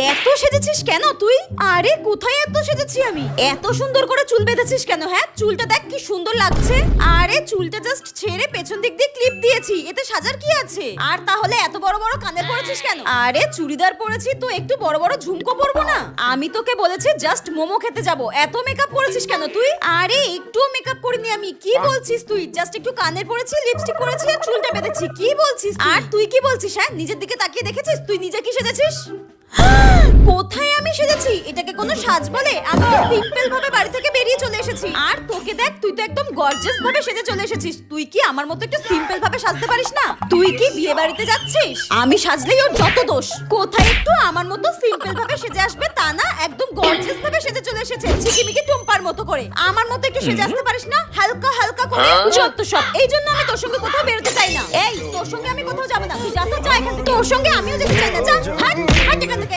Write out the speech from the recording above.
এত সেজেছিস কেন তুই? আরে কোথায় এত সেজেছি আমি? এত সুন্দর করে চুল বেঁধেছিস কেন? হ্যাঁ, চুলটা দেখ কি সুন্দর লাগছে। আরে চুলটা জাস্ট ছেড়ে পেছন দিক দিয়ে ক্লিপ দিয়েছি, এতে সাজার কি আছে? আর তাহলে এত বড় বড় কানের পরেছিস কেন? আরে চুড়িদার পরেছি তো একটু বড় বড় ঝুমকো পরবো না? আমি তোকে বলেছি জাস্ট মোমো খেতে যাব, এত মেকআপ করেছিস কেন তুই? আরে একটু মেকআপ করিনি আমি। কি বলছিস তুই? জাস্ট একটু কানের পরেছি, লিপস্টিক পরেছি আর চুলটা বেঁধেছি। কি বলছিস? আর তুই কি বলছিস? হ্যাঁ, নিজের দিকে তাকিয়ে দেখেছিস তুই নিজে কি সেজেছিস? কোথায় আমি সেজেছি? এটাকে কোনো সাজ বলে? আমি তো সিম্পল ভাবে বাড়ি থেকে বেরিয়ে চলে এসেছি। আর তোকে দেখ, তুই তো একদম গর্জিয়াস ভাবে সেজে চলে এসেছিস। তুই কি আমার মতো একটু সিম্পল ভাবে সাজতে পারিস না? তুই কি বিয়ে বাড়িতে যাচ্ছিস? আমি সাজলেই ওর যত দোষ। কোথায় একটু আমার মতো সিম্পল ভাবে সেজে আসবে তা না, একদম গর্জিয়াস ভাবে সেজে চলে এসেছে ঝিকিমিকি টুম্পার মতো করে। আমার মতো একটু সেজে আসতে পারিস না? হালকা হালকা করে যত সব। এই জন্য আমি তোর সঙ্গে কোথাও বেরোতে চাই না। এই তোর সঙ্গে আমি কোথাও যাব না। তুই যা তো যা এখান থেকে। তোর সঙ্গে আমিও যেতে চাই না। যা, হাট হাট এখান থেকে।